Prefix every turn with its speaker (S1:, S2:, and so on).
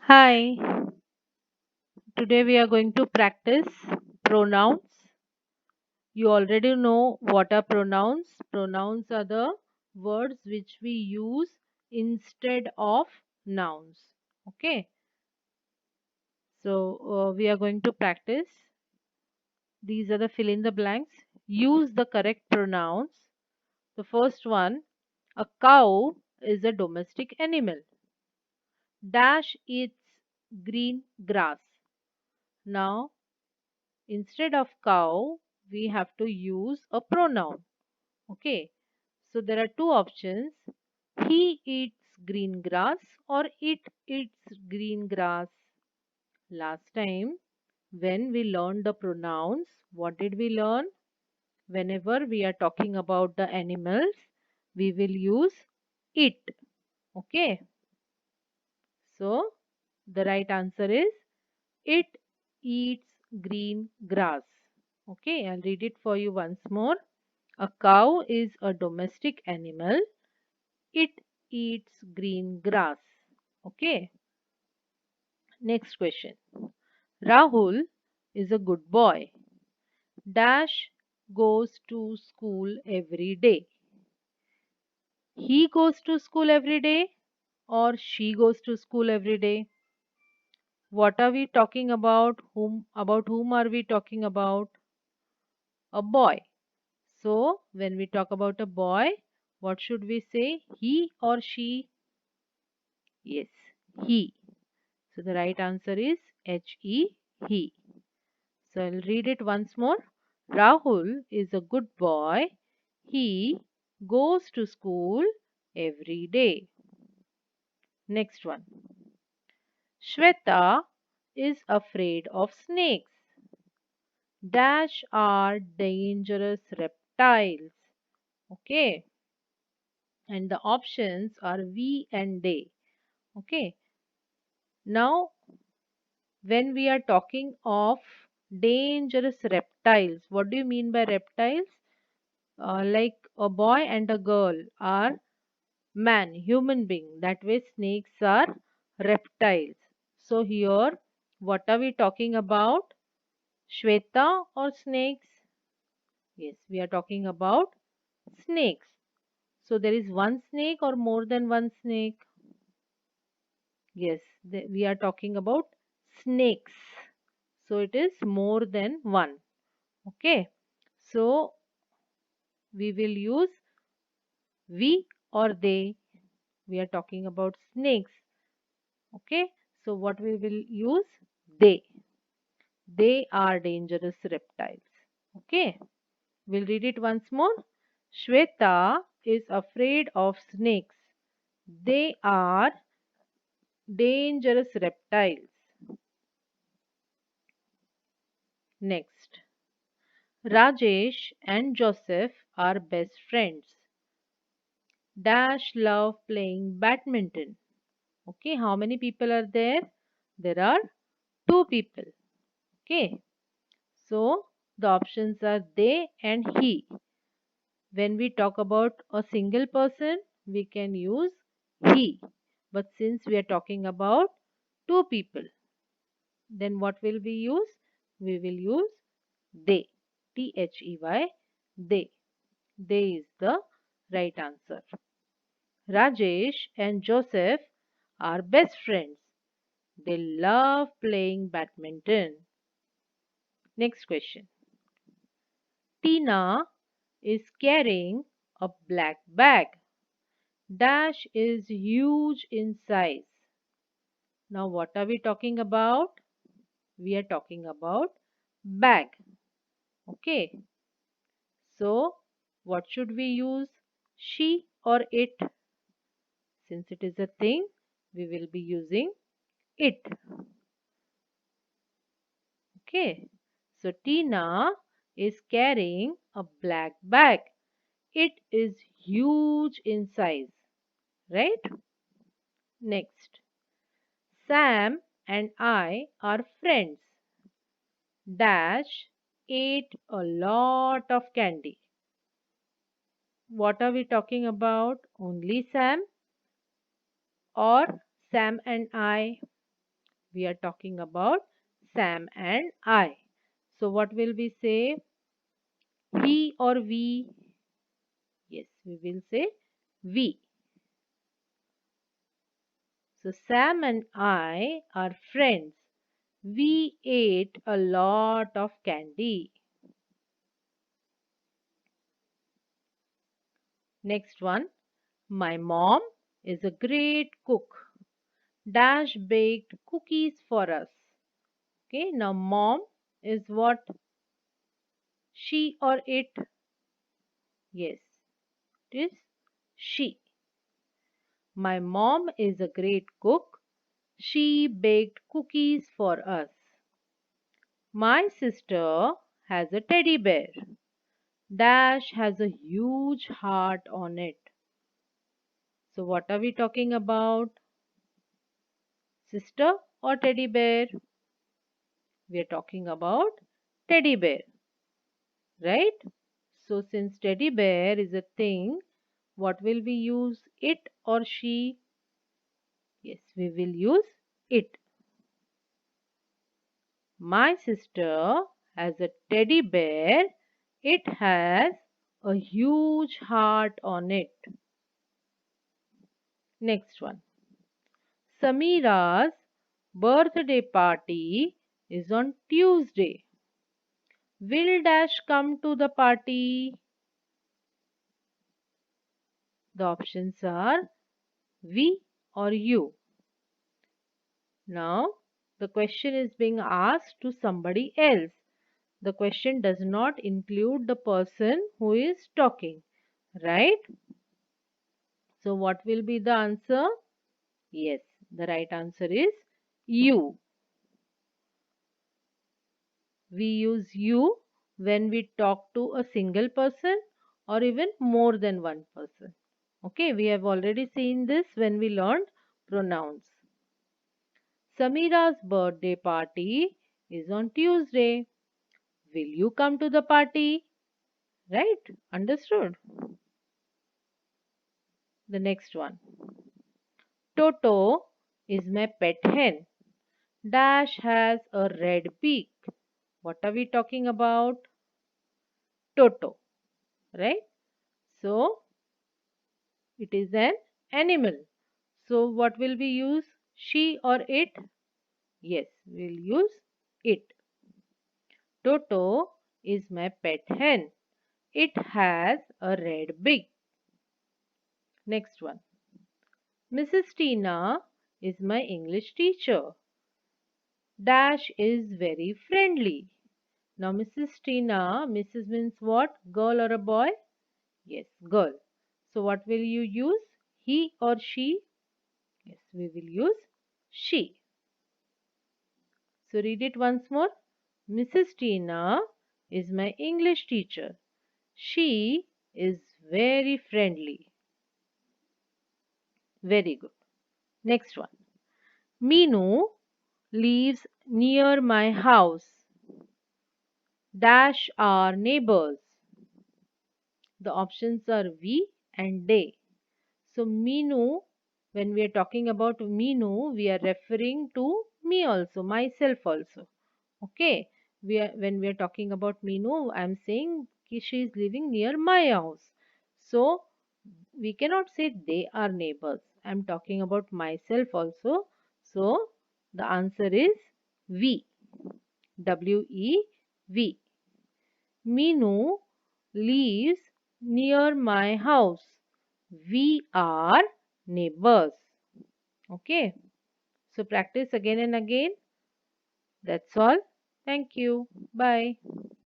S1: Hi, today we are going to practice pronouns. You already know what are pronouns. Pronouns are the words which we use instead of nouns. Okay, so we are going to practice. These are the fill in the blanks. Use the correct pronouns. The first one, a cow is a domestic animal. Dash eats green grass. Now, instead of cow, we have to use a pronoun. Okay. So there are two options. He eats green grass or it eats green grass. Last time, when we learned the pronouns, what did we learn? Whenever we are talking about the animals, we will use it. Okay. So the right answer is it eats green grass. Okay, I'll read it for you once more. A cow is a domestic animal. It eats green grass. Okay, next question. Rahul is a good boy. Dash goes to school every day. He goes to school every day or she goes to school every day. What are we talking about? Whom are we talking about? A boy. So when we talk about a boy, what should we say? He or she? Yes, he. So the right answer is he, he. So I'll read it once more. Rahul is a good boy. He goes to school every day. Next one. Shweta is afraid of snakes. Dash are dangerous reptiles. Okay. And the options are we and they. Okay. Now, when we are talking of dangerous reptiles, what do you mean by reptiles? Like a boy and a girl are man, human being. That way, snakes are reptiles. So, here, what are we talking about? Shweta or snakes? Yes, we are talking about snakes. So, there is one snake or more than one snake? Yes, we are talking about snakes. So it is more than one. Okay. So we will use we or they. We are talking about snakes. Okay. So what we will use? They. They are dangerous reptiles. Okay. We'll read it once more. Shweta is afraid of snakes. They are dangerous reptiles. Next. Rajesh and Joseph are best friends. Dash love playing badminton. Okay, how many people are there? There are two people. Okay, so the options are they and he. When we talk about a single person, we can use he. But since we are talking about two people, then what will we use? We will use they. They. They. They is the right answer. Rajesh and Joseph are best friends. They love playing badminton. Next question. Tina is carrying a black bag. Dash is huge in size. Now, what are we talking about? We are talking about bag. Okay. So, what should we use? She or it? Since it is a thing, we will be using it. Okay. So Tina is carrying a black bag. It is huge in size, right? Next. Sam and I are friends. Dash ate a lot of candy. What are we talking about? Only Sam or Sam and I? We are talking about Sam and I. So what will we say? He or we? Yes, we will say we. So Sam and I are friends. We ate a lot of candy. Next one. My mom is a great cook. Dash baked cookies for us. Okay, now mom is what? She or it? Yes, it is she. My mom is a great cook. She baked cookies for us. My sister has a teddy bear. Dash has a huge heart on it. So, what are we talking about? Sister or teddy bear? We are talking about teddy bear, right? So, since teddy bear is a thing, what will we use? It or she? Yes, we will use it. My sister has a teddy bear. It has a huge heart on it. Next one. Samira's birthday party is on Tuesday. Will Dash come to the party? The options are we or you. Now, the question is being asked to somebody else. The question does not include the person who is talking, right? So, what will be the answer? Yes, the right answer is you. We use you when we talk to a single person or even more than one person. Okay, we have already seen this when we learned pronouns. Samira's birthday party is on Tuesday. Will you come to the party? Right? Understood? The next one. Toto is my pet hen. Dash has a red beak. What are we talking about? Toto, right? So it is an animal. So what will we use? She or it? Yes, we'll use it. Toto is my pet hen. It has a red beak. Next one. Mrs. Tina is my English teacher. Dash is very friendly. Now, Mrs. Tina, Mrs. means what? Girl or a boy? Yes, girl. So, what will you use? He or she? Yes, we will use she. So, read it once more. Mrs. Tina is my English teacher. She is very friendly. Very good. Next one. Minu lives near my house. Dash are neighbors. The options are we and they. So Minu, when we are talking about Minu, we are referring to me also, myself also. Okay. When we are talking about Minu, I am saying she is living near my house. So we cannot say they are neighbors. I am talking about myself also. So the answer is we. W-E-V. Minu lives near my house. We are neighbors. Okay. So practice again and again. That's all. Thank you. Bye.